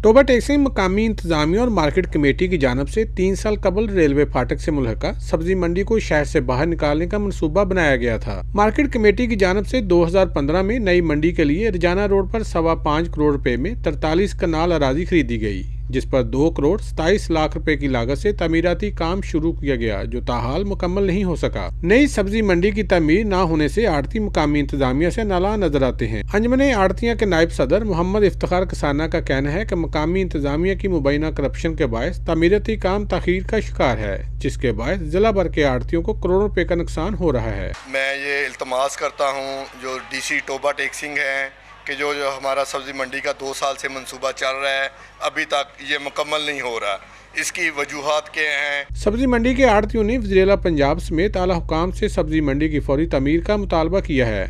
Toba टेक्सिंग मकामी इंतजामिया और मार्केट कमेटी की जानब से 3 साल कबल रेलवे फाटक से मुल्हका सब्जी मंडी को शहर से बाहर निकालने का मंसूबा बनाया गया था। मार्केट कमेटी की जानब से 2015 में नई मंडी के लिए रजाना रोड पर 5.25 करोड़ रुपए में 43 कनाल अराजी खरीदी गई, जिस पर 2 करोड़ 27 लाख रुपए की लागत से तमीराती काम शुरू किया गया, जो ताहाल मुकम्मल नहीं हो सका। नई सब्जी मंडी की तमीर न होने से आड़ती मुकामी इंतजामिया से नाला नजर आते हैं। अंजमन आड़तियां के नायब सदर मोहम्मद इफ्तिखार कसाना का कहना है कि मकामी इंतजामिया की मुबैना करप्शन के बायस तमीराती काम तखीर का शिकार है, जिसके बायस जिला भर के आड़तियों को करोड़ों रुपए का नुकसान हो रहा है। मैं ये इल्तमास करता हूँ जो DC टोबा टेक्सिंग है कि जो हमारा सब्ज़ी मंडी का 2 साल से मंसूबा चल रहा है, अभी तक ये मुकम्मल नहीं हो रहा। इसकी वजूहात क्या हैं? सब्जी मंडी के आड़तियों ने वज़ीर आला पंजाब समेत आला हुकाम से सब्जी मंडी की फौरी तमीर का मुतालबा किया है।